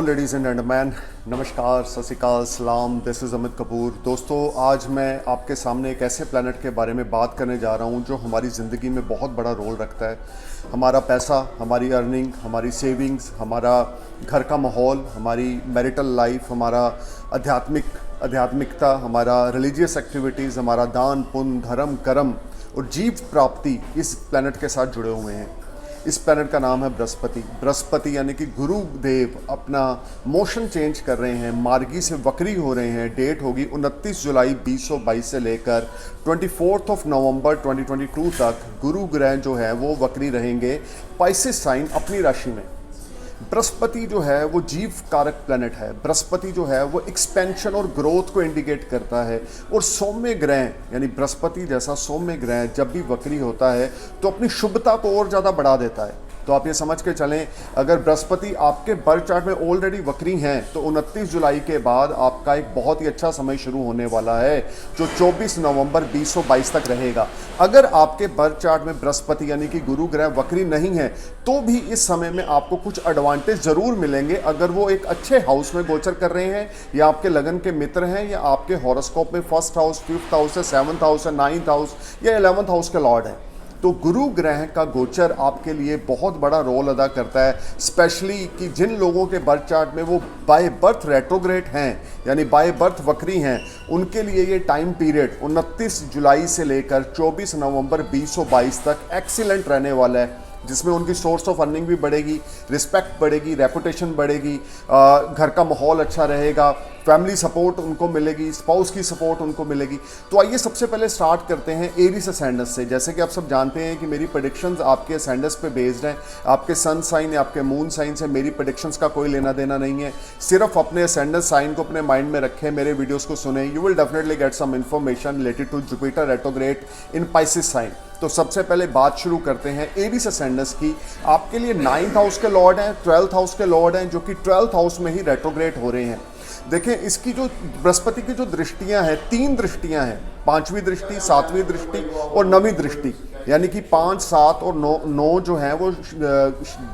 Ladies and gentleman, नमस्कार, सत श्री अकाल, सलाम। This is Amit Kapoor. दोस्तों, आज मैं आपके सामने एक ऐसे प्लैनेट के बारे में बात करने जा रहा हूं जो हमारी ज़िंदगी में बहुत बड़ा रोल रखता है। हमारा पैसा, हमारी अर्निंग, हमारी सेविंग्स, हमारा घर का माहौल, हमारी मैरिटल लाइफ, हमारा आध्यात्मिकता, हमारा रिलीजियस एक्टिविटीज़, हमारा दान पुण्य, धर्म कर्म और जीव प्राप्ति इस प्लैनेट के साथ जुड़े हुए हैं। इस प्लैनेट का नाम है बृहस्पति। बृहस्पति यानी कि गुरुदेव अपना मोशन चेंज कर रहे हैं, मार्गी से वक्री हो रहे हैं। डेट होगी 29 जुलाई 2022 से लेकर 24 नवंबर 2022 तक गुरु ग्रह जो है वो वक्री रहेंगे पाइसेस साइन अपनी राशि में। बृहस्पति जो है वो जीव कारक प्लैनेट है। बृहस्पति जो है वो एक्सपेंशन और ग्रोथ को इंडिकेट करता है। और सौम्य ग्रह यानी बृहस्पति जैसा सौम्य ग्रह जब भी वक्री होता है तो अपनी शुभता को और ज़्यादा बढ़ा देता है। तो आप ये समझ के चलें, अगर बृहस्पति आपके बर्थ चार्ट में ऑलरेडी वक्री हैं तो 29 जुलाई के बाद आपका एक बहुत ही अच्छा समय शुरू होने वाला है जो 24 नवंबर 2022 तक रहेगा। अगर आपके बर्थ चार्ट में बृहस्पति यानी कि गुरु ग्रह वक्री नहीं है तो भी इस समय में आपको कुछ एडवांटेज जरूर मिलेंगे अगर वो एक अच्छे हाउस में गोचर कर रहे हैं, या आपके लगन के मित्र हैं, या आपके हॉरोस्कोप में फर्स्ट हाउस, फिफ्थ हाउस है, सेवंथ हाउस है, नाइन्थ हाउस या 11th हाउस के लॉर्ड है। तो गुरु ग्रह का गोचर आपके लिए बहुत बड़ा रोल अदा करता है, स्पेशली कि जिन लोगों के बर्थ चार्ट में वो बाय बर्थ रेट्रोग्रेड हैं यानी बाय बर्थ वक्री हैं, उनके लिए ये टाइम पीरियड 29 जुलाई से लेकर 24 नवंबर 2022 तक एक्सीलेंट रहने वाला है, जिसमें उनकी सोर्स ऑफ अर्निंग भी बढ़ेगी, रिस्पेक्ट बढ़ेगी, रेपुटेशन बढ़ेगी, घर का माहौल अच्छा रहेगा, फैमिली सपोर्ट उनको मिलेगी, स्पाउस की सपोर्ट उनको मिलेगी। तो आइए सबसे पहले स्टार्ट करते हैं एरीज असेंडेंस से। जैसे कि आप सब जानते हैं कि मेरी प्रेडिक्शंस आपके असेंडेंस पे बेस्ड हैं। आपके सन साइन या आपके मून साइन से मेरी प्रेडिक्शंस का कोई लेना देना नहीं है। सिर्फ अपने असेंडेंस साइन को अपने माइंड में रखें, मेरे वीडियोज़ को सुने, you will definitely get some information related to Jupiter retrograde in Pisces sign. तो सबसे पहले बात शुरू करते हैं एरीज असेंडेंस की। आपके लिए 9th हाउस के लॉर्ड हैं, 12th हाउस के लॉर्ड हैं, जो कि 12th हाउस में ही रेट्रोग्रेड हो रहे हैं। देखें, इसकी जो बृहस्पति की जो दृष्टियां हैं, 3 दृष्टियां हैं, 5वीं दृष्टि, 7वीं दृष्टि और 9वीं दृष्टि, यानी कि 5, 7 और 9 जो हैं वो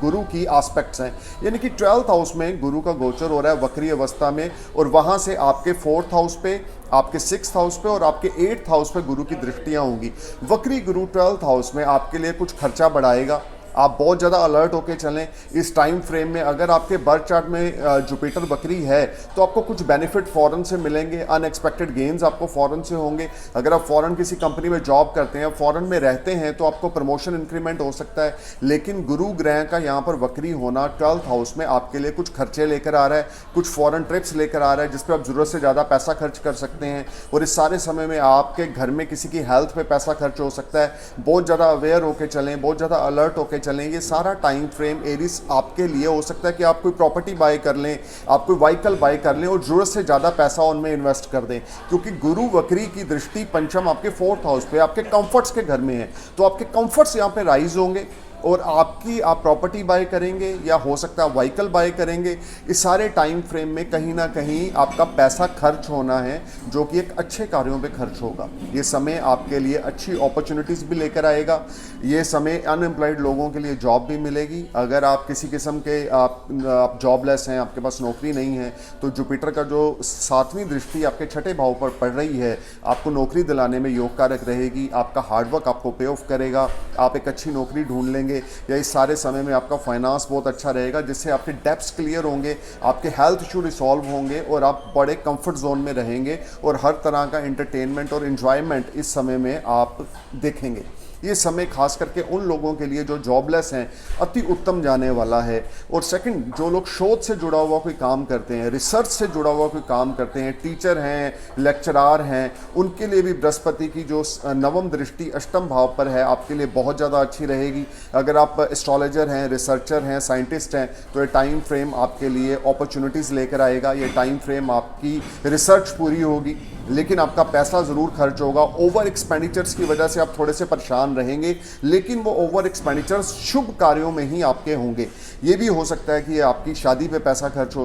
गुरु की एस्पेक्ट्स हैं। यानी कि 12th हाउस में गुरु का गोचर हो रहा है वक्री अवस्था में, और वहाँ से आपके 4th हाउस पे, आपके 6th हाउस पे और आपके 8th हाउस पे गुरु की दृष्टियाँ होंगी। वक्री गुरु 12th हाउस में आपके लिए कुछ खर्चा बढ़ाएगा। आप बहुत ज़्यादा अलर्ट होकर चलें इस टाइम फ्रेम में। अगर आपके बर्थ चार्ट में जुपिटर बकरी है तो आपको कुछ बेनिफिट फॉरेन से मिलेंगे, अनएक्सपेक्टेड गेन्स आपको फॉरेन से होंगे। अगर आप फॉरेन किसी कंपनी में जॉब करते हैं, फॉरेन में रहते हैं, तो आपको प्रमोशन इंक्रीमेंट हो सकता है। लेकिन गुरु ग्रह का यहाँ पर वक्री होना 12th हाउस में आपके लिए कुछ खर्चे लेकर आ रहा है, कुछ फॉरेन ट्रिप्स लेकर आ रहा है, जिस पर आप ज़रूरत से ज़्यादा पैसा खर्च कर सकते हैं। और इस सारे समय में आपके घर में किसी की हेल्थ पे पैसा खर्च हो सकता है। बहुत ज़्यादा अवेयर होकर चलें, बहुत ज़्यादा अलर्ट होकर चलें। ये सारा टाइम फ्रेम एरीज आपके लिए हो सकता है कि आप कोई प्रॉपर्टी बाय कर लें, आप कोई व्हीकल बाय कर लें और ज़रूरत से ज़्यादा पैसा उनमें इन्वेस्ट कर दें, क्योंकि गुरु वक्री की दृष्टि पंचम आपके 4th हाउस पे, आपके कंफर्ट्स के घर में है। तो आपके कंफर्ट्स यहाँ पे राइज होंगे और आप प्रॉपर्टी बाय करेंगे या हो सकता है व्हीकल बाय करेंगे। इस सारे टाइम फ्रेम में कहीं ना कहीं आपका पैसा खर्च होना है, जो कि एक अच्छे कार्यों पे खर्च होगा। ये समय आपके लिए अच्छी अपॉर्चुनिटीज़ भी लेकर आएगा। ये समय अनएम्प्लॉयड लोगों के लिए जॉब भी मिलेगी। अगर आप किसी किस्म के आप जॉबलेस हैं, आपके पास नौकरी नहीं है, तो जुपिटर का जो 7वीं दृष्टि आपके 6ठे भाव पर पड़ रही है, आपको नौकरी दिलाने में योग कारक रहेगी। आपका हार्डवर्क आपको पे ऑफ करेगा, आप एक अच्छी नौकरी ढूंढ लेंगे। या इस सारे समय में आपका फाइनेंस बहुत अच्छा रहेगा, जिससे आपके डेब्ट्स क्लियर होंगे, आपके हेल्थ इशू रिसॉल्व होंगे और आप बड़े कंफर्ट जोन में रहेंगे और हर तरह का एंटरटेनमेंट और एंजॉयमेंट इस समय में आप देखेंगे। ये समय खास करके उन लोगों के लिए जो जॉबलेस हैं अति उत्तम जाने वाला है। और सेकंड, जो लोग शोध से जुड़ा हुआ कोई काम करते हैं, रिसर्च से जुड़ा हुआ कोई काम करते हैं, टीचर हैं, लेक्चरार हैं, उनके लिए भी बृहस्पति की जो 9वीं दृष्टि 8म भाव पर है आपके लिए बहुत ज़्यादा अच्छी रहेगी। अगर आप एस्ट्रोलॉजर हैं, रिसर्चर हैं, साइंटिस्ट हैं, तो ये टाइम फ्रेम आपके लिए अपॉर्चुनिटीज़ लेकर आएगा। ये टाइम फ्रेम आपकी रिसर्च पूरी होगी, लेकिन आपका पैसा ज़रूर खर्च होगा। ओवर एक्सपेंडिचर्स की वजह से आप थोड़े से परेशान रहेंगे, लेकिन वो ओवर एक्सपेंडिचर्स शुभ कार्यों में ही आपके होंगे। ये भी हो सकता है कि आपकी शादी पे पैसा खर्च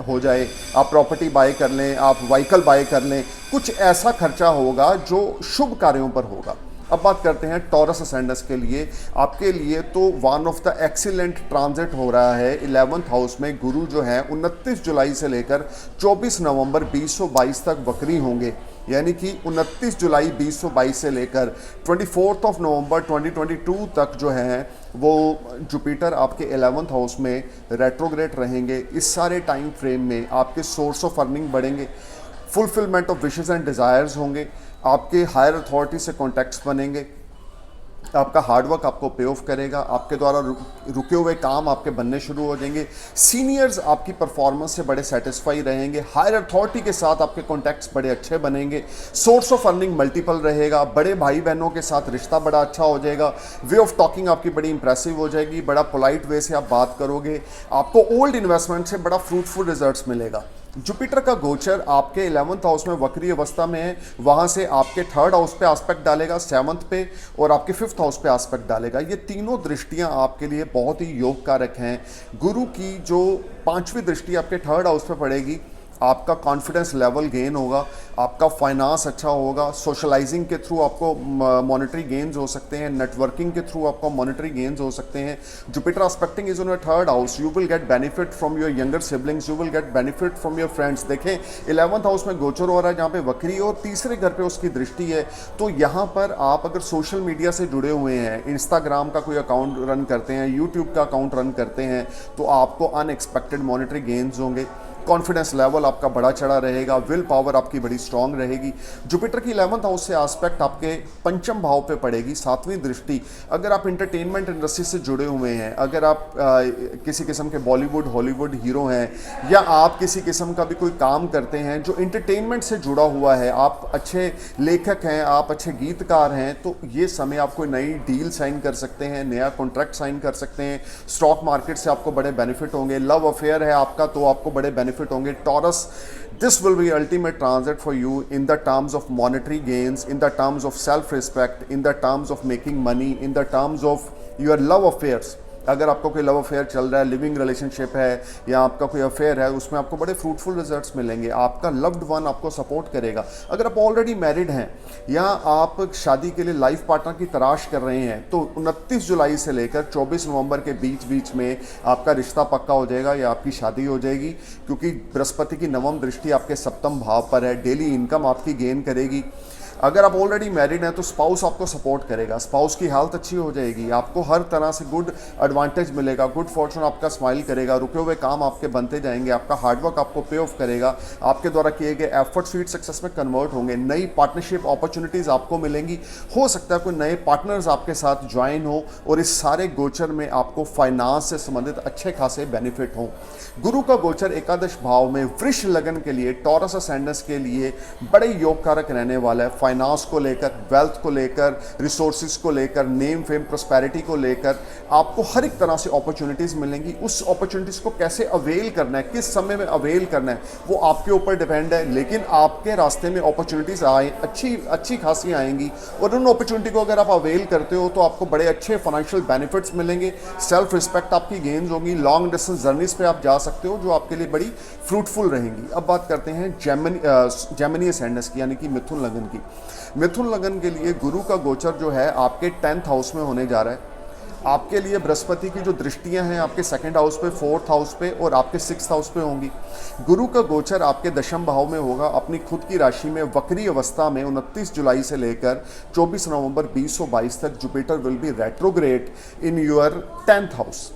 हो जाए, आप प्रॉपर्टी बाय कर लें, आप व्हीकल बाय कर लें, कुछ ऐसा खर्चा होगा जो शुभ कार्यों पर होगा। अब बात करते हैं टॉरस असेंडेंस के लिए। आपके लिए तो one of the excellent transit हो रहा है 11th हाउस में। गुरु जो है 29 जुलाई से लेकर 24 नवंबर 2022 तक वक्री होंगे, यानी कि 29 जुलाई 2022 से लेकर 24 नवंबर 2022 तक जो है वो जुपिटर आपके 11th हाउस में रेट्रोग्रेड रहेंगे। इस सारे टाइम फ्रेम में आपके सोर्स ऑफ अर्निंग बढ़ेंगे, fulfilment of wishes and desires होंगे, आपके हायर अथॉरिटी से कॉन्टैक्ट्स बनेंगे, आपका हार्डवर्क आपको पे ऑफ करेगा, आपके द्वारा रुके हुए काम आपके बनने शुरू हो जाएंगे, सीनियर्स आपकी परफॉर्मेंस से बड़े सेटिस्फाई रहेंगे, हायर अथॉरिटी के साथ आपके कॉन्टैक्ट्स बड़े अच्छे बनेंगे, सोर्स ऑफ अर्निंग मल्टीपल रहेगा, बड़े भाई बहनों के साथ रिश्ता बड़ा अच्छा हो जाएगा, वे ऑफ टॉकिंग आपकी बड़ी इंप्रेसिव हो जाएगी, बड़ा पोलाइट वे से आप बात करोगे, आपको ओल्ड इन्वेस्टमेंट से बड़ा फ्रूटफुल रिजल्ट्स मिलेगा। जुपिटर का गोचर आपके 11th हाउस में वक्री अवस्था में है, वहाँ से आपके 3rd हाउस पे एस्पेक्ट डालेगा, 7th पे और आपके 5th हाउस पे एस्पेक्ट डालेगा। ये तीनों दृष्टियाँ आपके लिए बहुत ही योग कारक हैं। गुरु की जो 5वीं दृष्टि आपके 3rd हाउस पे पड़ेगी, आपका कॉन्फिडेंस लेवल गेन होगा, आपका फाइनेंस अच्छा होगा, सोशलाइजिंग के थ्रू आपको मॉनेटरी गेन्स हो सकते हैं, नेटवर्किंग के थ्रू आपको मॉनेटरी गेन्स हो सकते हैं। Jupiter expecting is on your 3rd house, you will get benefit from your younger siblings, you will get benefit from your friends. देखें 11th हाउस में गोचर हो रहा है जहाँ पे वक्री और तीसरे घर पे उसकी दृष्टि है, तो यहाँ पर आप अगर सोशल मीडिया से जुड़े हुए हैं, इंस्टाग्राम का कोई अकाउंट रन करते हैं, यूट्यूब का अकाउंट रन करते हैं, तो आपको अनएक्सपेक्टेड मॉनेटरी गेन्स होंगे, कॉन्फिडेंस लेवल आपका बड़ा चढ़ा रहेगा, विल पावर आपकी बड़ी स्ट्रांग रहेगी। जुपिटर की 11th हाउस से एस्पेक्ट आपके पंचम भाव पे पड़ेगी, 7वीं दृष्टि। अगर आप इंटरटेनमेंट इंडस्ट्री से जुड़े हुए हैं, अगर आप किसी किस्म के बॉलीवुड हॉलीवुड हीरो हैं, या आप किसी किस्म का भी कोई काम करते हैं जो इंटरटेनमेंट से जुड़ा हुआ है, आप अच्छे लेखक हैं, आप अच्छे गीतकार हैं, तो ये समय आप कोई नई डील साइन कर सकते हैं, नया कॉन्ट्रैक्ट साइन कर सकते हैं, स्टॉक मार्केट से आपको बड़े बेनिफिट होंगे, लव अफेयर है आपका तो आपको बड़े बेनिफिट होंगे। Taurus, this will be ultimate transit for you in the terms of monetary gains, in the terms of self respect, in the terms of making money, in the terms of your love affairs। अगर आपका कोई love affair चल रहा है, living relationship है, या आपका कोई अफेयर है, उसमें आपको बड़े फ्रूटफुल रिजल्ट्स मिलेंगे, आपका लव्ड वन आपको सपोर्ट करेगा। अगर आप ऑलरेडी मैरिड हैं या आप शादी के लिए लाइफ पार्टनर की तलाश कर रहे हैं, तो 29 जुलाई से लेकर 24 नवंबर के बीच में आपका रिश्ता पक्का हो जाएगा या आपकी शादी हो जाएगी, क्योंकि बृहस्पति की 9वीं दृष्टि आपके 7th भाव पर है, डेली इनकम आपकी गेन करेगी। अगर आप ऑलरेडी मैरिड हैं तो स्पाउस आपको सपोर्ट करेगा, स्पाउस की हेल्थ अच्छी हो जाएगी, आपको हर तरह से गुड एडवांटेज मिलेगा, गुड फॉर्चून आपका स्माइल करेगा, रुके हुए काम आपके बनते जाएंगे, आपका हार्डवर्क आपको पे ऑफ करेगा, आपके द्वारा किए गए एफर्ट स्वीट सक्सेस में कन्वर्ट होंगे, नई पार्टनरशिप अपॉर्चुनिटीज़ आपको मिलेंगी, हो सकता है कोई नए पार्टनर्स आपके साथ ज्वाइन हो, और इस सारे गोचर में आपको फाइनेंस से संबंधित अच्छे खासे बेनिफिट हों। गुरु का गोचर एकादश भाव में वृष लगन के लिए, टॉरस असेंडेंस के लिए बड़े योग कारक रहने वाला है। फाइनेंस को लेकर, वेल्थ को लेकर, रिसोर्सेज को लेकर, नेम फेम प्रॉस्पेरिटी को लेकर आपको हर एक तरह से अपॉर्चुनिटीज़ मिलेंगी। उस अपॉर्चुनिटीज़ को कैसे अवेल करना है, किस समय में अवेल करना है, वो आपके ऊपर डिपेंड है, लेकिन आपके रास्ते में अपॉर्चुनिटीज़ आए अच्छी खासी आएंगी, और उन अपॉर्चुनिटी को अगर आप अवेल करते हो तो आपको बड़े अच्छे फाइनेंशियल बेनिफिट्स मिलेंगे, सेल्फ रिस्पेक्ट आपकी गेन्स होगी, लॉन्ग डिस्टेंस जर्नीज पे आप जा सकते हो जो आपके लिए बड़ी फ्रूटफुल रहेंगी। अब बात करते हैं जेमिनी असेंडेंस की, यानी कि मिथुन लगन की। मिथुन लगन के लिए गुरु का गोचर जो है आपके 10th हाउस में होने जा रहा है। आपके लिए बृहस्पति की जो दृष्टियां हैं आपके 2nd हाउस पे, 4th हाउस पे और आपके 6th हाउस पे होंगी। गुरु का गोचर आपके दशम भाव में होगा, अपनी खुद की राशि में वक्री अवस्था में 29 जुलाई से लेकर 24 नवंबर 2022 तक Jupiter will be retrograde in your 10th house.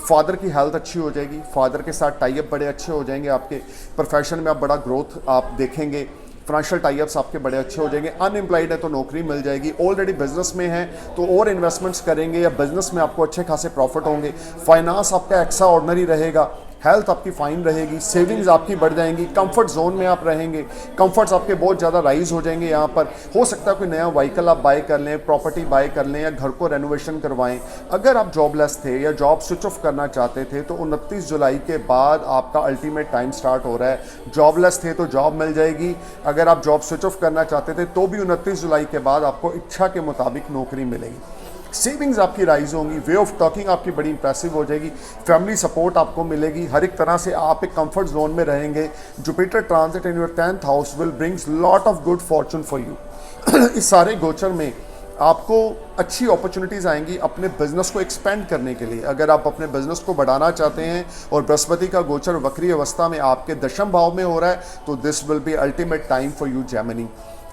Father की हेल्थ अच्छी हो जाएगी, फादर के साथ टाई अप बड़े अच्छे हो जाएंगे, आपके प्रोफेशन में आप बड़ा ग्रोथ आप देखेंगे, फाइनेंशियल टाइप्स आपके बड़े अच्छे हो जाएंगे। अनएम्प्लॉयड है तो नौकरी मिल जाएगी, ऑलरेडी बिजनेस में है तो और इन्वेस्टमेंट्स करेंगे या बिजनेस में आपको अच्छे खासे प्रॉफिट होंगे। फाइनेंस आपका एक्स्ट्रा ऑर्डिनरी रहेगा, हेल्थ आपकी फाइन रहेगी, सेविंग्स आपकी बढ़ जाएंगी, कंफर्ट जोन में आप रहेंगे, कंफर्ट्स आपके बहुत ज़्यादा राइज हो जाएंगे। यहाँ पर हो सकता है कोई नया व्हीकल आप बाय कर लें, प्रॉपर्टी बाय कर लें, या घर को रेनोवेशन करवाएं। अगर आप जॉबलेस थे या जॉब स्विच ऑफ करना चाहते थे तो 29 जुलाई के बाद आपका अल्टीमेट टाइम स्टार्ट हो रहा है। जॉबलेस थे तो जॉब मिल जाएगी, अगर आप जॉब स्विच ऑफ करना चाहते थे तो भी 29 जुलाई के बाद आपको इच्छा के मुताबिक नौकरी मिलेगी। सेविंग्स आपकी राइज होंगी, वे ऑफ टॉकिंग आपकी बड़ी इंप्रेसिव हो जाएगी, फैमिली सपोर्ट आपको मिलेगी, हर एक तरह से आप एक कंफर्ट जोन में रहेंगे। Jupiter transit in your 10th house will brings lot of good Fortune for you. इस सारे गोचर में आपको अच्छी अपॉर्चुनिटीज़ आएंगी अपने बिजनेस को एक्सपेंड करने के लिए। अगर आप अपने बिजनेस को बढ़ाना चाहते हैं और बृहस्पति का गोचर वक्री अवस्था में आपके दशम भाव में हो रहा है, तो this will be ultimate time for you Gemini.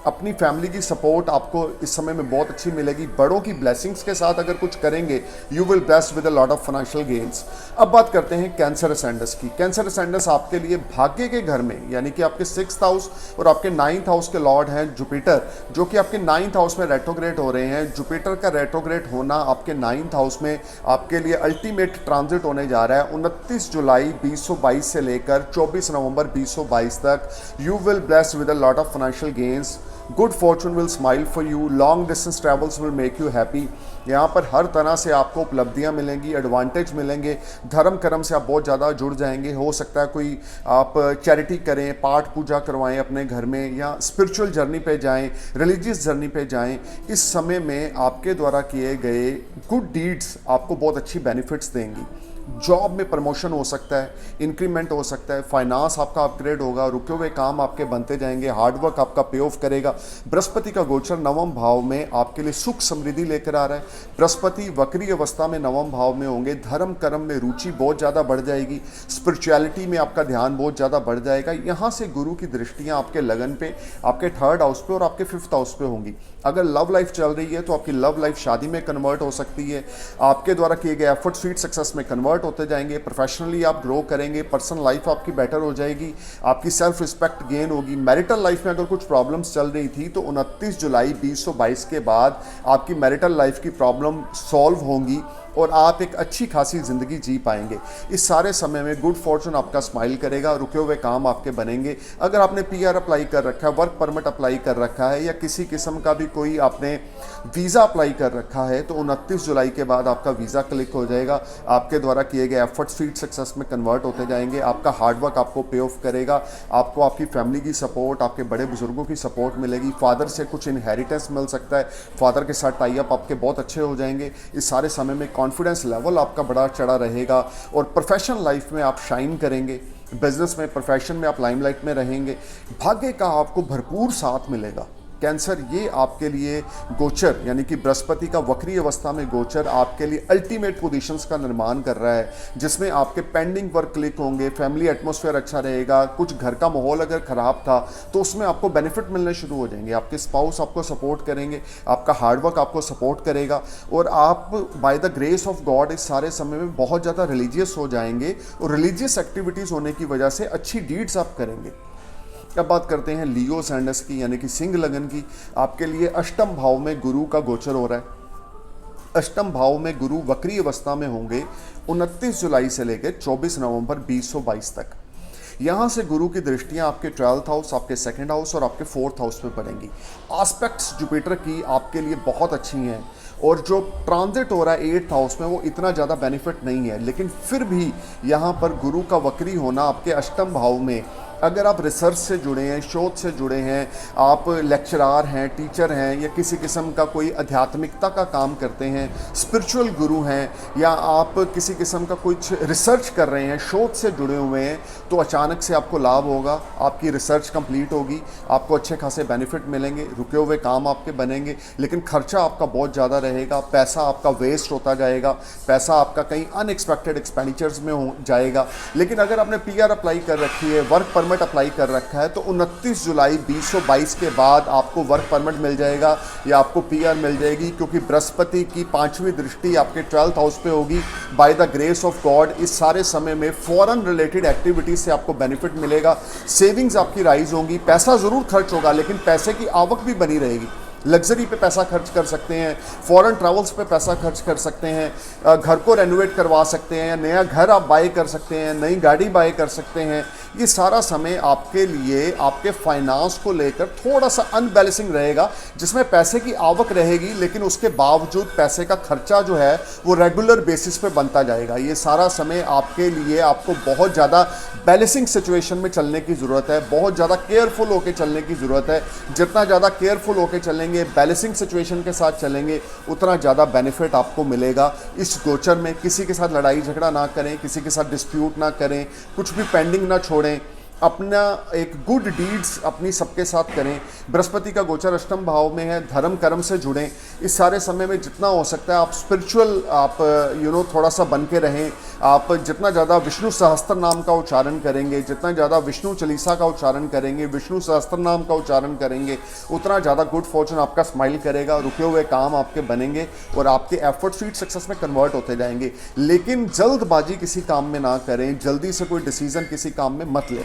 अपनी फैमिली की सपोर्ट आपको इस समय में बहुत अच्छी मिलेगी। बड़ों की ब्लेसिंग्स के साथ अगर कुछ करेंगे, you will bless with a lot of financial gains. अब बात करते हैं कैंसर असेंडेंस की। कैंसर असेंडेंस आपके लिए भाग्य के घर में, यानी कि आपके 6th हाउस और आपके 9th हाउस के लॉर्ड हैं जुपिटर, जो कि आपके 9th हाउस में रेट्रोग्रेड हो रहे हैं। जुपिटर का रेट्रोग्रेड होना आपके 9th हाउस में आपके लिए अल्टीमेट ट्रांजिट होने जा रहा है 29 जुलाई 2022 से लेकर 24 नवंबर 2022 तक। You will bless with a lot of financial gains. Good Fortune will smile for you. Long distance travels will make you happy. यहाँ पर हर तरह से आपको उपलब्धियाँ मिलेंगी, एडवांटेज मिलेंगे। धर्म कर्म से आप बहुत ज़्यादा जुड़ जाएंगे। हो सकता है कोई आप चैरिटी करें, पाठ पूजा करवाएं अपने घर में, या स्पिरिचुअल जर्नी पे जाएं, रिलीजियस जर्नी पे जाएं। इस समय में आपके द्वारा किए गए गुड डीड्स आपको बहुत अच्छी बेनिफिट्स देंगी। जॉब में प्रमोशन हो सकता है, इंक्रीमेंट हो सकता है, फाइनेंस आपका अपग्रेड होगा, रुके हुए काम आपके बनते जाएंगे, हार्डवर्क आपका पे ऑफ करेगा। बृहस्पति का गोचर नवम भाव में आपके लिए सुख समृद्धि लेकर आ रहा है। बृहस्पति वक्री अवस्था में नवम भाव में होंगे। धर्म कर्म में रुचि बहुत ज़्यादा बढ़ जाएगी। स्पिरिचुअलिटी में आपका ध्यान बहुत ज़्यादा बढ़ जाएगा। यहाँ से गुरु की दृष्टियाँ आपके लगन पे, आपके 3rd हाउस पे और आपके 5th हाउस पे होंगी। अगर लव लाइफ चल रही है तो आपकी लव लाइफ शादी में कन्वर्ट हो सकती है। आपके द्वारा किए गए एफर्ट स्वीट सक्सेस में कन्वर्ट होते जाएंगे। प्रोफेशनली आप ग्रो करेंगे। पर्सनल लाइफ आपकी बेटर हो जाएगी। आपकी सेल्फ रिस्पेक्ट गेन होगी। मैरिटल लाइफ में अगर कुछ प्रॉब्लम्स चल रही थी तो 29 जुलाई 2022 के बाद आपकी मैरिटल लाइफ की प्रॉब्लम सॉल्व होंगी और आप एक अच्छी खासी ज़िंदगी जी पाएंगे। इस सारे समय में गुड फॉर्चून आपका स्माइल करेगा। रुके हुए काम आपके बनेंगे। अगर आपने PR अप्लाई कर रखा है, वर्क परमिट अप्लाई कर रखा है, या किसी किस्म का भी कोई आपने वीज़ा अप्लाई कर रखा है, तो 29 जुलाई के बाद आपका वीज़ा क्लिक हो जाएगा। आपके द्वारा किए गए एफर्ट्स स्वीट सक्सेस में कन्वर्ट होते जाएंगे। आपका हार्डवर्क आपको पे ऑफ करेगा। आपको आपकी फैमिली की सपोर्ट, आपके बड़े बुजुर्गों की सपोर्ट मिलेगी। फादर से कुछ इनहेरिटेंस मिल सकता है। फादर के साथ टाई अप आपके बहुत अच्छे हो जाएंगे। इस सारे समय में कॉन्फिडेंस लेवल आपका बड़ा चढ़ा रहेगा और प्रोफेशनल लाइफ में आप शाइन करेंगे। बिजनेस में, प्रोफेशन में आप लाइमलाइट में रहेंगे। भाग्य का आपको भरपूर साथ मिलेगा। कैंसर, ये आपके लिए गोचर, यानी कि बृहस्पति का वक्री अवस्था में गोचर आपके लिए अल्टीमेट पोजीशंस का निर्माण कर रहा है, जिसमें आपके पेंडिंग वर्क क्लिक होंगे। फैमिली एटमॉस्फेयर अच्छा रहेगा। कुछ घर का माहौल अगर ख़राब था तो उसमें आपको बेनिफिट मिलने शुरू हो जाएंगे। आपके स्पाउस आपको सपोर्ट करेंगे। आपका हार्डवर्क आपको सपोर्ट करेगा और आप by the grace of God इस सारे समय में बहुत ज़्यादा रिलीजियस हो जाएंगे और रिलीजियस एक्टिविटीज़ होने की वजह से अच्छी डीड्स आप करेंगे। अब बात करते हैं लियो असेंडेंस की, यानी कि सिंह लगन की। आपके लिए अष्टम भाव में गुरु का गोचर हो रहा है। अष्टम भाव में गुरु वक्री अवस्था में होंगे 29 जुलाई से लेकर 24 नवंबर 2022 तक। यहाँ से गुरु की दृष्टियाँ आपके 12th हाउस, आपके 2nd हाउस और आपके 4th हाउस में पड़ेंगी। एस्पेक्ट्स जुपिटर की आपके लिए बहुत अच्छी हैं और जो ट्रांजिट हो रहा है 8th हाउस में वो इतना ज़्यादा बेनिफिट नहीं है, लेकिन फिर भी यहाँ पर गुरु का वक्री होना आपके अष्टम भाव में, अगर आप रिसर्च से जुड़े हैं, शोध से जुड़े हैं, आप लेक्चरार हैं, टीचर हैं, या किसी किस्म का कोई आध्यात्मिकता का काम करते हैं, स्पिरिचुअल गुरु हैं, या आप किसी किस्म का कुछ रिसर्च कर रहे हैं, शोध से जुड़े हुए हैं, तो अचानक से आपको लाभ होगा। आपकी रिसर्च कंप्लीट होगी, आपको अच्छे खासे बेनिफिट मिलेंगे। रुके हुए काम आपके बनेंगे, लेकिन खर्चा आपका बहुत ज़्यादा रहेगा। पैसा आपका वेस्ट होता जाएगा। पैसा आपका कहीं अनएक्सपेक्टेड एक्सपेंडिचर्स में हो जाएगा। लेकिन अगर आपने PR अप्लाई कर रखी है, वर्क परमिट अप्लाई कर रखा है, तो 29 जुलाई 2022 के बाद आपको वर्क परमिट मिल जाएगा या आपको PR मिल जाएगी, क्योंकि बृहस्पति की 5वीं दृष्टि आपके 12th हाउस पे होगी। By the grace of God इस सारे समय में फॉरेन रिलेटेड एक्टिविटीज से आपको बेनिफिट मिलेगा। सेविंग्स आपकी राइज होंगी। पैसा ज़रूर खर्च होगा, लेकिन पैसे की आवक भी बनी रहेगी। लग्जरी पे पैसा खर्च कर सकते हैं, फॉरेन ट्रैवल्स पे पैसा खर्च कर सकते हैं, घर को रेनोवेट करवा सकते हैं, नया घर आप बाय कर सकते हैं, नई गाड़ी बाय कर सकते हैं। ये सारा समय आपके लिए आपके फाइनेंस को लेकर थोड़ा सा अनबैलेंसिंग रहेगा, जिसमें पैसे की आवक रहेगी लेकिन उसके बावजूद पैसे का खर्चा जो है वो रेगुलर बेसिस पे बनता जाएगा। ये सारा समय आपके लिए आपको बहुत ज़्यादा बैलेंसिंग सिचुएशन में चलने की ज़रूरत है, बहुत ज़्यादा केयरफुल होकर चलने की ज़रूरत है। जितना ज़्यादा केयरफुल होकर चलेंगे, बैलेंसिंग सिचुएशन के साथ चलेंगे, उतना ज़्यादा बेनिफिट आपको मिलेगा। इस गोचर में किसी के साथ लड़ाई झगड़ा ना करें, किसी के साथ डिस्प्यूट ना करें, कुछ भी पेंडिंग ना छोड़ें। अपना एक गुड डीड्स अपनी सबके साथ करें। बृहस्पति का गोचर अष्टम भाव में है, धर्म कर्म से जुड़ें। इस सारे समय में जितना हो सकता है आप स्पिरिचुअल आप थोड़ा सा बन के रहें। आप जितना ज़्यादा विष्णु सहस्त्र नाम का उच्चारण करेंगे, जितना ज़्यादा विष्णु चालीसा का उच्चारण करेंगे, विष्णु सहस्त्र नाम का उच्चारण करेंगे, उतना ज़्यादा गुड फॉर्चून आपका स्माइल करेगा, रुके हुए काम आपके बनेंगे और आपके एफर्ट स्वीट सक्सेस में कन्वर्ट होते जाएंगे। लेकिन जल्दबाजी किसी काम में ना करें, जल्दी से कोई डिसीजन किसी काम में मत लें।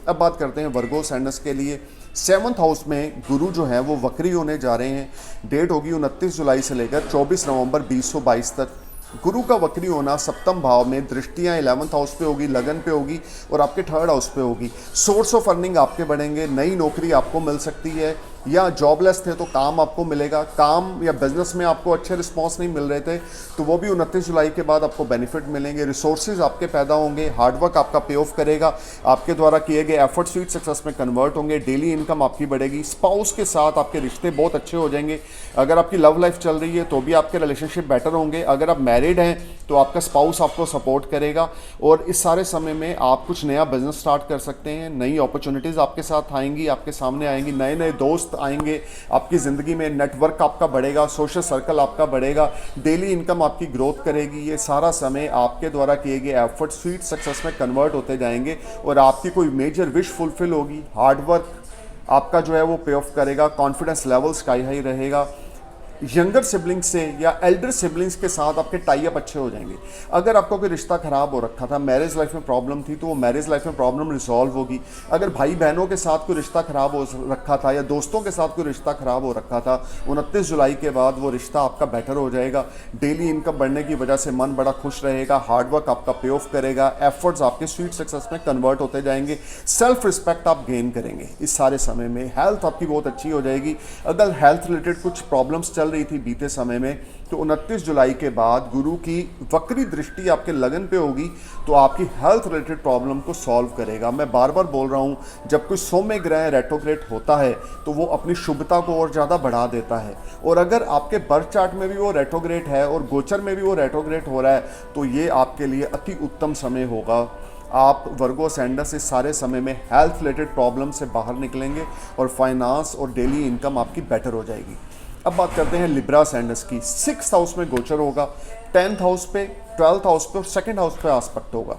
अब बात करते हैं वर्गो सैंडस के लिए। 7th हाउस में गुरु जो है वो वक्री होने जा रहे हैं। डेट होगी 29 जुलाई से लेकर 24 नवंबर 2022 तक। गुरु का वक्री होना सप्तम भाव में, दृष्टियां 11th हाउस पे होगी, लगन पे होगी और आपके 3rd हाउस पे होगी। सोर्स ऑफ अर्निंग आपके बढ़ेंगे, नई नौकरी आपको मिल सकती है, या जॉबलेस थे तो काम आपको मिलेगा। काम या बिजनेस में आपको अच्छे रिस्पॉन्स नहीं मिल रहे थे तो वो भी 29 जुलाई के बाद आपको बेनिफिट मिलेंगे। रिसोर्सेज आपके पैदा होंगे, हार्डवर्क आपका पे ऑफ करेगा, आपके द्वारा किए गए एफर्ट स्वीट सक्सेस में कन्वर्ट होंगे, डेली इनकम आपकी बढ़ेगी। स्पाउस के साथ आपके रिश्ते बहुत अच्छे हो जाएंगे। अगर आपकी लव लाइफ चल रही है तो भी आपके रिलेशनशिप बेटर होंगे। अगर आप मैरिड हैं तो आपका स्पाउस आपको सपोर्ट करेगा और इस सारे समय में आप कुछ नया बिजनेस स्टार्ट कर सकते हैं। नई अपॉर्चुनिटीज़ आपके साथ आएंगी, आपके सामने आएंगी, नए नए दोस्त आएंगे आपकी ज़िंदगी में, नेटवर्क आपका बढ़ेगा, सोशल सर्कल आपका बढ़ेगा, डेली इनकम आपकी ग्रोथ करेगी। ये सारा समय आपके द्वारा किए गए एफर्ट स्वीट सक्सेस में कन्वर्ट होते जाएंगे और आपकी कोई मेजर विश फुलफिल होगी। हार्डवर्क आपका जो है वो पे ऑफ करेगा, कॉन्फिडेंस लेवल स्काई हाई रहेगा। यंगर सिबलिंग्स से या एल्डर सिबलिंग्स के साथ आपके टाई अप अच्छे हो जाएंगे। अगर आपको कोई रिश्ता खराब हो रखा था, मैरिज लाइफ में प्रॉब्लम थी, तो वो मैरिज लाइफ में प्रॉब्लम रिजॉल्व होगी। अगर भाई बहनों के साथ कोई रिश्ता खराब हो रखा था या दोस्तों के साथ कोई रिश्ता खराब हो रखा था, 29 जुलाई के बाद वो रिश्ता आपका बेटर हो जाएगा। डेली इनकम बढ़ने की वजह से मन बड़ा खुश रहेगा, हार्डवर्क आपका पे ऑफ करेगा, एफर्ट्स आपके स्वीट सक्सेस में कन्वर्ट होते जाएंगे, सेल्फ रिस्पेक्ट आप गेन करेंगे इस सारे समय में। हेल्थ आपकी बहुत अच्छी हो जाएगी। अगर हेल्थ रिलेटेड कुछ प्रॉब्लम्स चल रही थी बीते समय में तो 29 जुलाई के बाद गुरु की वक्री दृष्टि आपके लगन पे होगी तो आपकी हेल्थ रिलेटेड प्रॉब्लम को सॉल्व करेगा। मैं बार बार बोल रहा हूँ, जब कोई सौम्य ग्रह रेट्रोग्रेड होता है तो वो अपनी शुभता को और ज़्यादा बढ़ा देता है। और अगर आपके बर्थ चार्ट में भी वो रेट्रोग्रेड है और गोचर में भी वो रेट्रोग्रेड हो रहा है तो ये आपके लिए अति उत्तम समय होगा। आप वर्गो सैंडस इस सारे समय में हेल्थ रिलेटेड प्रॉब्लम से बाहर निकलेंगे और फाइनेंस और डेली इनकम आपकी बेटर हो जाएगी। अब बात करते हैं लिब्रा सैंडस की। 6th हाउस में गोचर होगा, 10th हाउस पे, 12th हाउस पे और 2nd हाउस पे आस्पेक्ट होगा।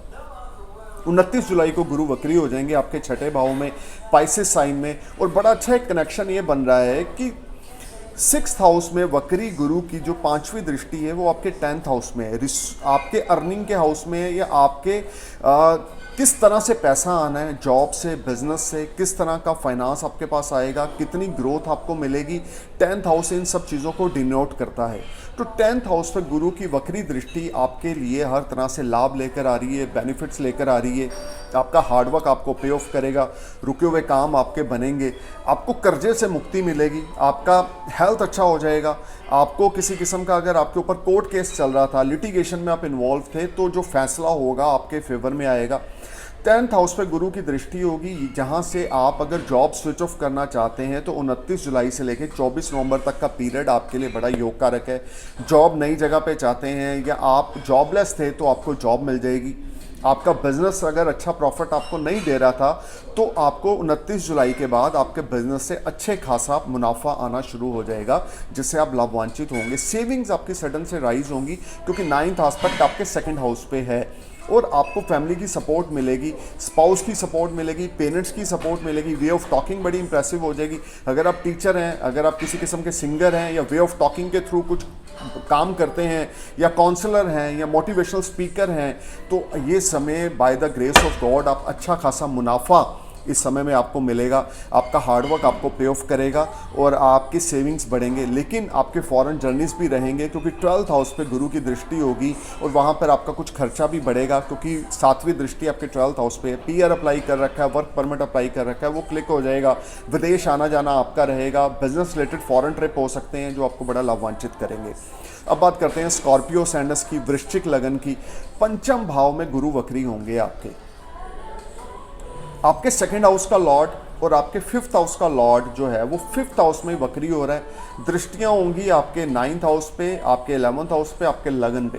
29 जुलाई को गुरु वक्री हो जाएंगे आपके 6ठे भाव में, पाइसेस साइन में। और बड़ा अच्छा एक कनेक्शन ये बन रहा है कि 6th हाउस में वक्री गुरु की जो 5वीं दृष्टि है वो आपके 10th हाउस में है, आपके अर्निंग के हाउस में है, या आपके किस तरह से पैसा आना है जॉब से, बिजनेस से, किस तरह का फाइनेंस आपके पास आएगा, कितनी ग्रोथ आपको मिलेगी। 10th हाउस इन सब चीज़ों को डिनोट करता है। तो 10th हाउस पर गुरु की वक्री दृष्टि आपके लिए हर तरह से लाभ लेकर आ रही है, बेनिफिट्स लेकर आ रही है। आपका हार्डवर्क आपको पे ऑफ करेगा, रुके हुए काम आपके बनेंगे, आपको कर्जे से मुक्ति मिलेगी, आपका हेल्थ अच्छा हो जाएगा। आपको किसी किस्म का अगर आपके ऊपर कोर्ट केस चल रहा था, लिटिगेशन में आप इन्वॉल्व थे, तो जो फैसला होगा आपके फेवर में आएगा। 10th हाउस पे गुरु की दृष्टि होगी, जहां से आप अगर जॉब स्विच ऑफ करना चाहते हैं तो 29 जुलाई से लेकर 24 नवंबर तक का पीरियड आपके लिए बड़ा योग कारक है। जॉब नई जगह पे चाहते हैं या आप जॉबलेस थे तो आपको जॉब मिल जाएगी। आपका बिजनेस अगर अच्छा प्रॉफिट आपको नहीं दे रहा था तो आपको 29 जुलाई के बाद आपके बिजनेस से अच्छे खासा मुनाफा आना शुरू हो जाएगा, जिससे आप लाभान्वित होंगे। सेविंग्स आपकी सडन से राइज होंगी क्योंकि 9th आस्पेक्ट आपके 2nd हाउस पे है। और आपको फैमिली की सपोर्ट मिलेगी, स्पाउस की सपोर्ट मिलेगी, पेरेंट्स की सपोर्ट मिलेगी, वे ऑफ टॉकिंग बड़ी इंप्रेसिव हो जाएगी। अगर आप टीचर हैं, अगर आप किसी किस्म के सिंगर हैं या वे ऑफ टॉकिंग के थ्रू कुछ काम करते हैं या काउंसलर हैं या मोटिवेशनल स्पीकर हैं, तो ये समय by the grace of God आप अच्छा खासा मुनाफा इस समय में आपको मिलेगा। आपका हार्डवर्क आपको पे ऑफ करेगा और आपकी सेविंग्स बढ़ेंगे। लेकिन आपके फॉरेन जर्नीज भी रहेंगे क्योंकि 12th हाउस पे गुरु की दृष्टि होगी और वहाँ पर आपका कुछ खर्चा भी बढ़ेगा क्योंकि 7वीं दृष्टि आपके 12th हाउस पे है। पीआर अप्लाई कर रखा है, वर्क परमिट अप्लाई कर रखा है, वो क्लिक हो जाएगा। विदेश आना जाना आपका रहेगा। बिजनेस रिलेटेड फॉरेन ट्रिप हो सकते हैं जो आपको बड़ा लाभान्वित करेंगे। अब बात करते हैं स्कॉर्पियो सैंडस की, वृश्चिक लगन की। 5th भाव में गुरु वक्री होंगे आपके 2nd हाउस का लॉर्ड और आपके 5th हाउस का लॉर्ड जो है वो 5th हाउस में वक्री हो रहा है। दृष्टियां होंगी आपके 9th हाउस पे, आपके 11th हाउस पे, आपके लगन पे।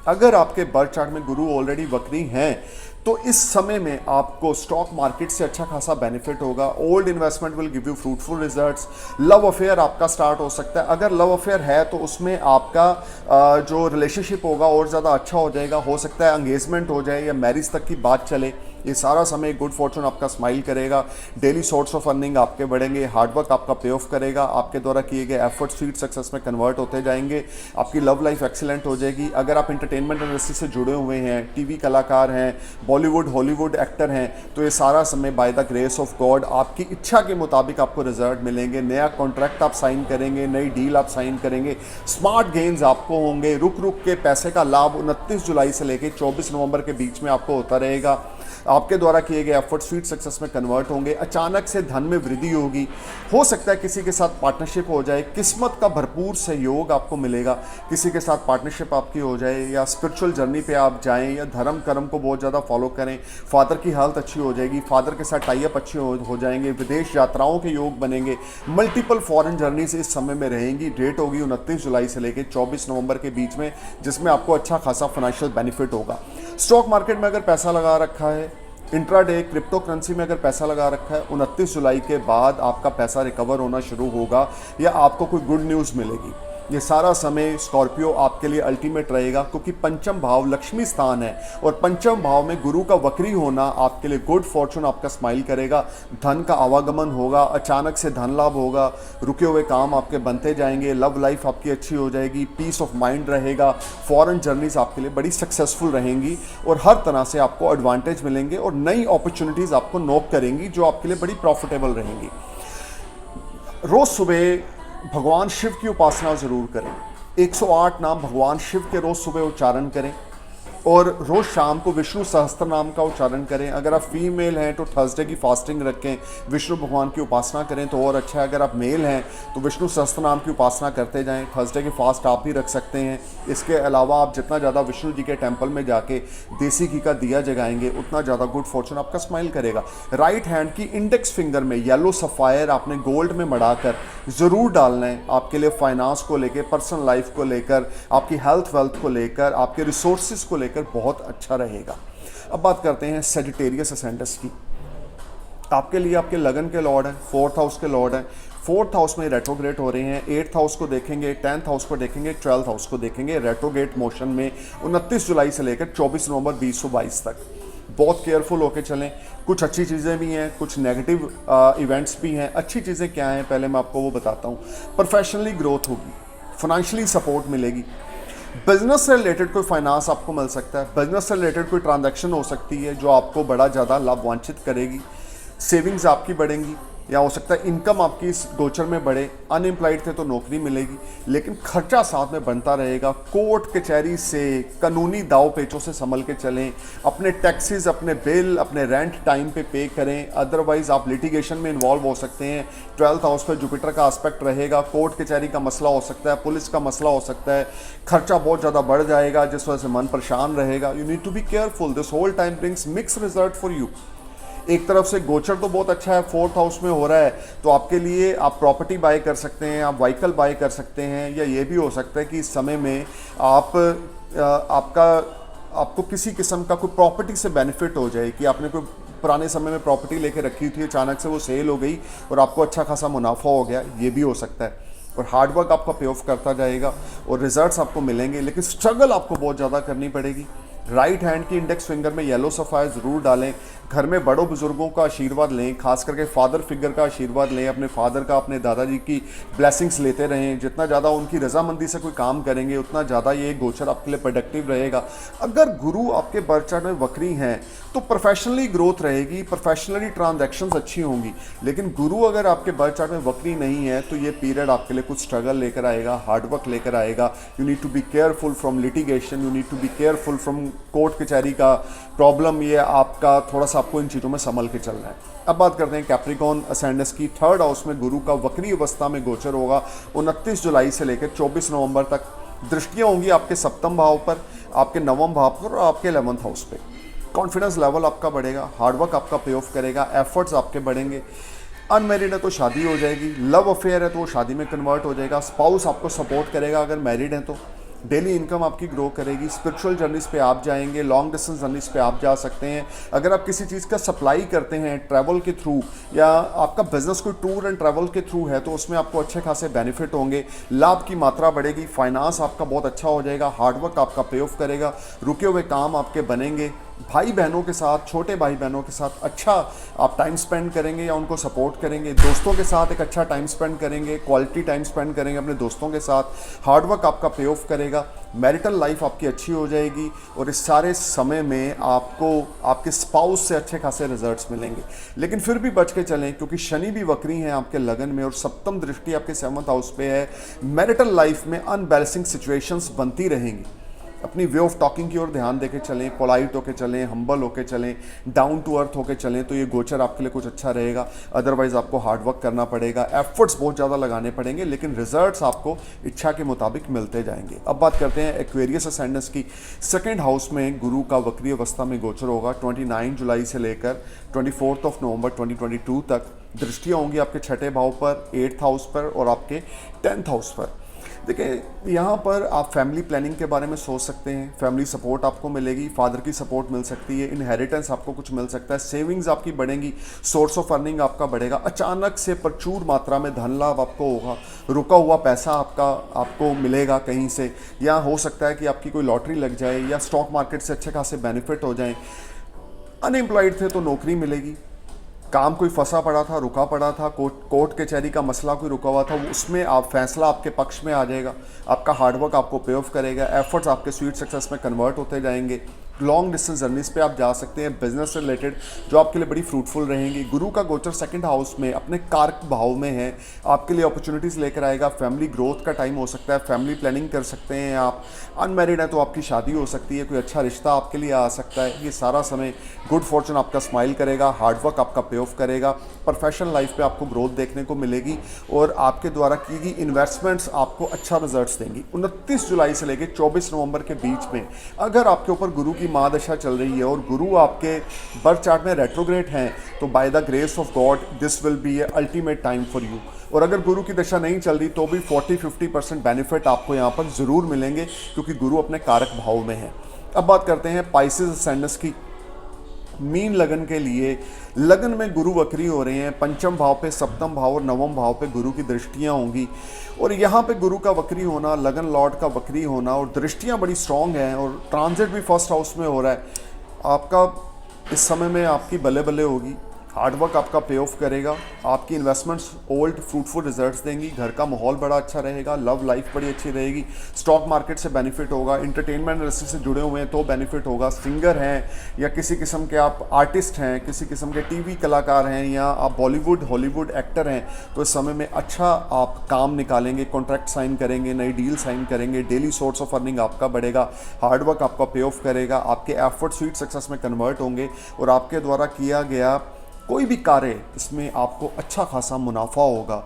अगर आपके बर्थ चार्ट में गुरु ऑलरेडी वक्री हैं तो इस समय में आपको स्टॉक मार्केट से अच्छा खासा बेनिफिट होगा। Old investment will give you fruitful results. Love affair आपका स्टार्ट हो सकता है। अगर लव अफेयर है तो उसमें आपका जो रिलेशनशिप होगा और ज़्यादा अच्छा हो जाएगा। हो सकता है एंगेजमेंट हो जाए या मैरिज तक की बात चले। ये सारा समय गुड फॉर्चून आपका स्माइल करेगा। डेली सोर्स ऑफ अर्निंग आपके बढ़ेंगे। हार्डवर्क आपका पे ऑफ करेगा। आपके द्वारा किए गए एफर्ट्स स्वीट सक्सेस में कन्वर्ट होते जाएंगे। आपकी लव लाइफ एक्सीलेंट हो जाएगी। अगर आप इंटरटेनमेंट इंडस्ट्री से जुड़े हुए हैं, टीवी कलाकार हैं, बॉलीवुड हॉलीवुड एक्टर हैं, तो ये सारा समय by the grace of God आपकी इच्छा के मुताबिक आपको रिजल्ट मिलेंगे। नया कॉन्ट्रैक्ट आप साइन करेंगे, नई डील आप साइन करेंगे, स्मार्ट गेन्स आपको होंगे। रुक रुक के पैसे का लाभ 29 जुलाई से लेकर 24 नवंबर के बीच में आपको होता रहेगा। आपके द्वारा किए गए एफर्ट स्वीट सक्सेस में कन्वर्ट होंगे। अचानक से धन में वृद्धि होगी। हो सकता है किसी के साथ पार्टनरशिप हो जाए। किस्मत का भरपूर सहयोग आपको मिलेगा। किसी के साथ पार्टनरशिप आपकी हो जाए या स्पिरिचुअल जर्नी पे आप जाएं या धर्म कर्म को बहुत ज़्यादा फॉलो करें। फादर की हेल्थ अच्छी हो जाएगी। फादर के साथ टाई अप अच्छे हो जाएंगे। विदेश यात्राओं के योग बनेंगे। मल्टीपल फॉरेन जर्नीज इस समय में रहेंगी। डेट होगी 29 जुलाई से लेकर 24 नवंबर के बीच में, जिसमें आपको अच्छा खासा फाइनेंशियल बेनिफिट होगा। स्टॉक मार्केट में अगर पैसा लगा रखा है, इंट्राडे क्रिप्टो करेंसी में अगर पैसा लगा रखा है, 29 जुलाई के बाद आपका पैसा रिकवर होना शुरू होगा या आपको कोई गुड न्यूज़ मिलेगी। ये सारा समय स्कॉर्पियो आपके लिए अल्टीमेट रहेगा, क्योंकि पंचम भाव लक्ष्मी स्थान है और पंचम भाव में गुरु का वक्री होना आपके लिए गुड फॉर्चून आपका स्माइल करेगा। धन का आवागमन होगा। अचानक से धन लाभ होगा। रुके हुए काम आपके बनते जाएंगे। लव लाइफ आपकी अच्छी हो जाएगी। पीस ऑफ माइंड रहेगा। फॉरेन जर्नीज आपके लिए बड़ी सक्सेसफुल रहेंगी और हर तरह से आपको एडवांटेज मिलेंगे और नई अपॉर्चुनिटीज़ आपको नॉक करेंगी जो आपके लिए बड़ी प्रॉफिटेबल रहेंगी। रोज़ सुबह भगवान शिव की उपासना जरूर करें। 108 नाम भगवान शिव के रोज सुबह उच्चारण करें और रोज़ शाम को विष्णु सहस्त्र नाम का उच्चारण करें। अगर आप फीमेल हैं तो थर्सडे की फास्टिंग रखें, विष्णु भगवान की उपासना करें तो और अच्छा है। अगर आप मेल हैं तो विष्णु सहस्त्र नाम की उपासना करते जाएं। थर्सडे की फास्ट आप भी रख सकते हैं। इसके अलावा आप जितना ज़्यादा विष्णु जी के टेंपल में जाके देसी घी का दिया जगाएंगे उतना ज़्यादा गुड फॉर्चून आपका स्माइल करेगा। राइट हैंड की इंडेक्स फिंगर में येलो सफ़ायर आपने गोल्ड में मढ़ाकर ज़रूर डालना है। आपके लिए फाइनेंस को लेकर, पर्सनल लाइफ को लेकर, आपकी हेल्थ वेल्थ को लेकर, आपके रिसोर्सेज को लेकर बहुत अच्छा रहेगा। अब बात करते हैं सेजिटेरियस असेंडेंस की। आपके लिए आपके लगन के लॉर्ड हैं, 4th हाउस के लॉर्ड हैं। 4th हाउस में रेट्रोग्रेट हो रहे हैं। 8th हाउस को देखेंगे, 10th हाउस को देखेंगे, 12th हाउस को देखेंगे रेट्रोग्रेट मोशन में 29 जुलाई से लेकर 24 नवंबर 2022 तक। बहुत केयरफुल होकर चलें। कुछ अच्छी चीज़ें भी हैं, कुछ नेगेटिव इवेंट्स भी हैं। अच्छी चीज़ें क्या हैं पहले मैं आपको वो बताता हूँ। प्रोफेशनली ग्रोथ होगी, फाइनेंशियली सपोर्ट मिलेगी। बिजनेस से रिलेटेड कोई फाइनेंस आपको मिल सकता है। बिजनेस से रिलेटेड कोई ट्रांजैक्शन हो सकती है जो आपको बड़ा ज़्यादा लाभान्वित करेगी। सेविंग्स आपकी बढ़ेंगी या हो सकता है इनकम आपकी इस गोचर में बढ़े। अनएम्प्लॉयड थे तो नौकरी मिलेगी, लेकिन खर्चा साथ में बनता रहेगा। कोर्ट कचहरी से, कानूनी दाव पेचों से संभल के चलें। अपने टैक्सेस, अपने बिल, अपने रेंट टाइम पे करें, अदरवाइज आप लिटिगेशन में इन्वॉल्व हो सकते हैं। 12th हाउस पर जुपिटर का एस्पेक्ट रहेगा। कोर्ट कचहरी का मसला हो सकता है, पुलिस का मसला हो सकता है। खर्चा बहुत ज़्यादा बढ़ जाएगा जिस वजह से मन परेशान रहेगा। You need to be careful. This whole time brings mix result for you. एक तरफ से गोचर तो बहुत अच्छा है, 4th हाउस में हो रहा है, तो आपके लिए आप प्रॉपर्टी बाय कर सकते हैं, आप व्हीकल बाय कर सकते हैं, या ये भी हो सकता है कि इस समय में आपको किसी किस्म का कोई प्रॉपर्टी से बेनिफिट हो जाए कि आपने कोई पुराने समय में प्रॉपर्टी लेके रखी थी, अचानक से वो सेल हो गई और आपको अच्छा खासा मुनाफा हो गया। ये भी हो सकता है। और हार्डवर्क आपका पे ऑफ करता जाएगा और रिजल्ट्स आपको मिलेंगे, लेकिन स्ट्रगल आपको बहुत ज़्यादा करनी पड़ेगी। राइट हैंड की इंडेक्स फिंगर में येलो सफ़ायर ज़रूर डालें। घर में बड़ों बुजुर्गों का आशीर्वाद लें, खास करके फादर फिगर का आशीर्वाद लें। अपने फादर का, अपने दादाजी की ब्लेसिंग्स लेते रहें। जितना ज़्यादा उनकी रजामंदी से कोई काम करेंगे उतना ज़्यादा ये गोचर आपके लिए प्रोडक्टिव रहेगा। अगर गुरु आपके बर्थ चार्ट में वक्री हैं तो प्रोफेशनली ग्रोथ रहेगी, प्रोफेशनली ट्रांजैक्शंस अच्छी होंगी। लेकिन गुरु अगर आपके बर्थ चार्ट में वक्री नहीं है तो ये पीरियड आपके लिए कुछ स्ट्रगल लेकर आएगा, हार्डवर्क लेकर आएगा। You need to be careful from litigation, you need to be careful from court कचहरी का प्रॉब्लम। ये आपका थोड़ा सा आपको इन चीज़ों में संभल के चलना है। अब बात करते हैं कैप्रिकॉर्न असेंडेंस की। 3rd हाउस में गुरु का वक्री अवस्था में गोचर होगा 29 जुलाई से लेकर 24 नवंबर तक। दृष्टियाँ होंगी आपके 7वें भाव पर, आपके 9वें भाव पर और आपके 11th हाउस पे। कॉन्फिडेंस लेवल आपका बढ़ेगा, हार्डवर्क आपका पे ऑफ करेगा, एफर्ट्स आपके बढ़ेंगे। अनमैरिड है तो शादी हो जाएगी, लव अफेयर है तो वो शादी में कन्वर्ट हो जाएगा, स्पाउस आपको सपोर्ट करेगा अगर मैरिड हैं तो। डेली इनकम आपकी ग्रो करेगी। स्पिरिचुअल जर्नीज पे आप जाएंगे, लॉन्ग डिस्टेंस जर्नीज पे आप जा सकते हैं। अगर आप किसी चीज़ का सप्लाई करते हैं ट्रैवल के थ्रू, या आपका बिजनेस कोई टूर एंड ट्रैवल के थ्रू है, तो उसमें आपको अच्छे खासे बेनिफिट होंगे, लाभ की मात्रा बढ़ेगी, फाइनेंस आपका बहुत अच्छा हो जाएगा, हार्डवर्क आपका पे ऑफ करेगा, रुके हुए काम आपके बनेंगे। भाई बहनों के साथ, छोटे भाई बहनों के साथ अच्छा आप टाइम स्पेंड करेंगे या उनको सपोर्ट करेंगे। दोस्तों के साथ एक अच्छा टाइम स्पेंड करेंगे, क्वालिटी टाइम स्पेंड करेंगे अपने दोस्तों के साथ। हार्डवर्क आपका पे ऑफ करेगा, मैरिटल लाइफ आपकी अच्छी हो जाएगी, और इस सारे समय में आपको आपके स्पाउस से अच्छे खासे रिजल्ट्स मिलेंगे। लेकिन फिर भी बच के चलें, क्योंकि शनि भी वक्री हैं आपके लगन में, और सप्तम दृष्टि आपके 7th हाउस पे है। मैरिटल लाइफ में अनबैलेंसिंग सिचुएशंस बनती रहेंगी। अपनी वे ऑफ टॉकिंग की ओर ध्यान देके चलें, पोलाइट होके चलें, हम्बल होके चलें, डाउन टू अर्थ होके चलें, तो ये गोचर आपके लिए कुछ अच्छा रहेगा। अदरवाइज आपको हार्डवर्क करना पड़ेगा, एफर्ट्स बहुत ज़्यादा लगाने पड़ेंगे, लेकिन रिजल्ट्स आपको इच्छा के मुताबिक मिलते जाएंगे। अब बात करते हैं एक्वेरियस असेंडेंस की। 2nd हाउस में गुरु का वक्री अवस्था में गोचर होगा 29 जुलाई से लेकर 24 नवंबर 2022 तक। दृष्टियाँ होंगी आपके 6ठे भाव पर, 8th हाउस पर और आपके 10th हाउस पर। देखिए, यहाँ पर आप फैमिली प्लानिंग के बारे में सोच सकते हैं, फैमिली सपोर्ट आपको मिलेगी, फादर की सपोर्ट मिल सकती है, इनहेरिटेंस आपको कुछ मिल सकता है, सेविंग्स आपकी बढ़ेंगी, सोर्स ऑफ अर्निंग आपका बढ़ेगा, अचानक से प्रचुर मात्रा में धन लाभ आपको होगा, रुका हुआ पैसा आपको मिलेगा कहीं से, या हो सकता है कि आपकी कोई लॉटरी लग जाए, या स्टॉक मार्केट से अच्छे खासे बेनिफिट हो जाएं। अनएम्प्लॉयड थे तो नौकरी मिलेगी, काम कोई फंसा पड़ा था, रुका पड़ा था, कोर्ट कचहरी का मसला कोई रुका हुआ था, उसमें आप फैसला आपके पक्ष में आ जाएगा, आपका हार्डवर्क आपको पे ऑफ करेगा, एफर्ट्स आपके स्वीट सक्सेस में कन्वर्ट होते जाएंगे। लॉन्ग डिस्टेंस जर्नीज पे आप जा सकते हैं, बिजनेस से रिलेटेड जो आपके लिए बड़ी फ्रूटफुल रहेंगी। गुरु का गोचर 2nd हाउस में अपने कारक भाव में है, आपके लिए अपॉर्चुनिटीज़ लेकर आएगा। फैमिली ग्रोथ का टाइम हो सकता है, फैमिली प्लानिंग कर सकते हैं आप। अनमैरिड है तो आपकी शादी हो सकती है, कोई अच्छा रिश्ता आपके लिए आ सकता है। ये सारा समय गुड फॉर्चून आपका स्माइल करेगा, हार्डवर्क आपका पे ऑफ करेगा, प्रोफेशनल लाइफ पे आपको ग्रोथ देखने को मिलेगी, और आपके द्वारा की गई इन्वेस्टमेंट्स आपको अच्छा रिजल्ट्स देंगी। 29 जुलाई से लेकर 24 नवंबर के बीच में अगर आपके ऊपर गुरु की महादशा चल रही है और गुरु आपके बर्थ चार्ट में रेट्रोग्रेड हैं, तो by the grace of God this will be A ultimate time for you. और अगर गुरु की दशा नहीं चल रही तो भी 40-50% बेनिफिट आपको यहाँ पर ज़रूर मिलेंगे, क्योंकि गुरु अपने कारक भाव में है। अब बात करते हैं पाइसेस असेंडेंस की। मीन लगन के लिए लगन में गुरु वक्री हो रहे हैं, 5th भाव पे, 7th भाव और 9वें भाव पे गुरु की दृष्टियां होंगी, और यहाँ पे गुरु का वक्री होना, लगन लॉर्ड का वक्री होना और दृष्टियां बड़ी स्ट्रांग हैं, और ट्रांजिट भी 1st हाउस में हो रहा है। आपका इस समय में आपकी बल्ले बल्ले होगी, हार्डवर्क आपका पे ऑफ करेगा, आपकी इन्वेस्टमेंट्स ओल्ड फ्रूटफुल रिजल्ट्स देंगी, घर का माहौल बड़ा अच्छा रहेगा, लव लाइफ बड़ी अच्छी रहेगी, स्टॉक मार्केट से बेनिफिट होगा, इंटरटेनमेंट इंडस्ट्री से जुड़े हुए हैं तो बेनिफिट होगा, सिंगर हैं या किसी किस्म के आप आर्टिस्ट हैं, किसी किस्म के टीवी कलाकार हैं, या आप बॉलीवुड हॉलीवुड एक्टर हैं, तो इस समय में अच्छा आप काम निकालेंगे, कॉन्ट्रैक्ट साइन करेंगे, नई डील साइन करेंगे, डेली सोर्स ऑफ अर्निंग आपका बढ़ेगा, हार्डवर्क आपका पे ऑफ करेगा, आपके एफर्ट स्वीट सक्सेस में कन्वर्ट होंगे, और आपके द्वारा किया गया कोई भी कार्य इसमें आपको अच्छा खासा मुनाफा होगा।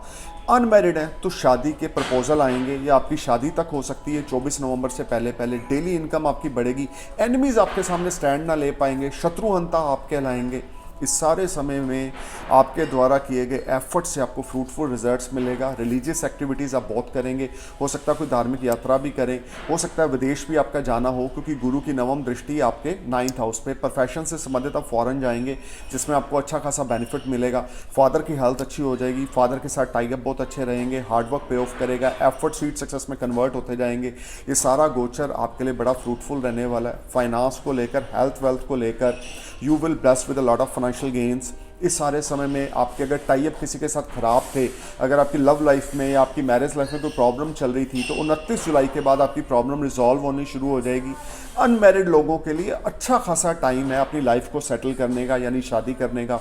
अनमैरिड हैं तो शादी के प्रपोजल आएंगे, या आपकी शादी तक हो सकती है 24 नवंबर से पहले पहले। डेली इनकम आपकी बढ़ेगी, एनिमीज़ आपके सामने स्टैंड ना ले पाएंगे, शत्रुहंता आप कहलाएंगे। इस सारे समय में आपके द्वारा किए गए एफर्ट से आपको फ्रूटफुल रिजल्ट्स मिलेगा। रिलीजियस एक्टिविटीज़ आप बहुत करेंगे, हो सकता है कोई धार्मिक यात्रा भी करें, हो सकता है विदेश भी आपका जाना हो, क्योंकि गुरु की 9वीं दृष्टि आपके 9th हाउस पे। प्रोफेशन से संबंधित आप फॉरेन जाएंगे, जिसमें आपको अच्छा खासा बेनिफिट मिलेगा। फादर की हेल्थ अच्छी हो जाएगी, फादर के साथ टाइप बहुत अच्छे रहेंगे, हार्डवर्क पे ऑफ करेगा, एफर्ट स्वीट सक्सेस में कन्वर्ट होते जाएंगे। ये सारा गोचर आपके लिए बड़ा फ्रूटफुल रहने वाला है। फाइनेंस को लेकर, हेल्थ वेल्थ को लेकर you will blessed with a lot of financial gains. इस सारे समय में आपके अगर टाई अप किसी के साथ ख़राब थे, अगर आपकी लव लाइफ में या आपकी मैरिज लाइफ में कोई प्रॉब्लम चल रही थी, तो 29 जुलाई के बाद आपकी प्रॉब्लम रिजॉल्व होनी शुरू हो जाएगी। अनमैरिड लोगों के लिए अच्छा खासा टाइम है अपनी लाइफ को सेटल करने का, यानी शादी करने का।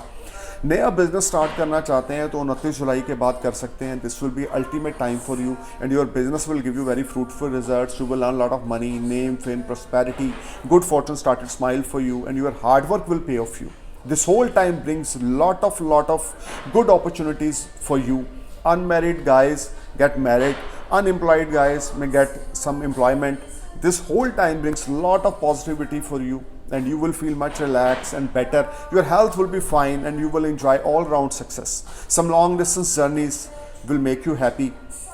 नया बिजनेस स्टार्ट करना चाहते हैं तो 29 जुलाई के बाद कर सकते हैं। This will be ultimate time for you and your business will give you very fruitful results. You will earn lot of money, name, fame, prosperity, good fortune started smile for you, and your hard work will pay off you. This whole time brings lot of good opportunities for you. Unmarried guys get married, unemployed guys may get some employment. This whole time brings lot of positivity for you, and you will feel much relaxed and better. Your health will be fine and you will enjoy all round success. Some long distance journeys will make you happy.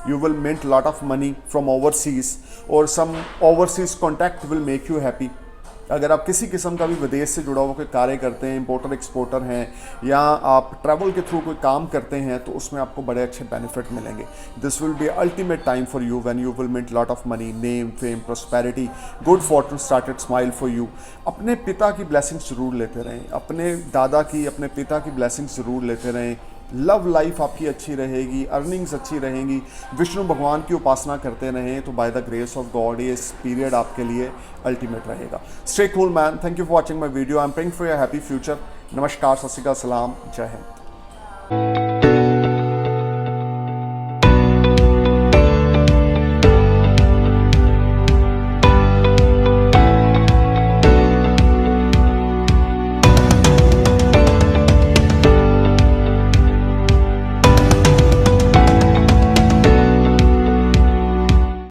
You will mint lot of money from overseas, or some overseas contact will make you happy. अगर आप किसी किस्म का भी विदेश से जुड़ा हुआ कोई कार्य करते हैं, इंपोर्टर एक्सपोर्टर हैं, या आप ट्रैवल के थ्रू कोई काम करते हैं, तो उसमें आपको बड़े अच्छे बेनिफिट मिलेंगे. This will be ultimate time for you when you will मिट lot of money, name, fame, prosperity, good Fortune started smile for you. अपने पिता की ब्लेसिंग्स जरूर लेते रहें, अपने दादा की, अपने पिता की ब्लेसिंग्स जरूर लेते रहें. लव लाइफ आपकी अच्छी रहेगी, अर्निंग्स अच्छी रहेंगी, विष्णु भगवान की उपासना करते रहें, तो by the grace of God ये इस पीरियड आपके लिए अल्टीमेट रहेगा. Stay cool man. Thank you for watching my video. I am praying for your happy future. नमस्कार, सत श्री अकाल, सलाम, जय हिंद.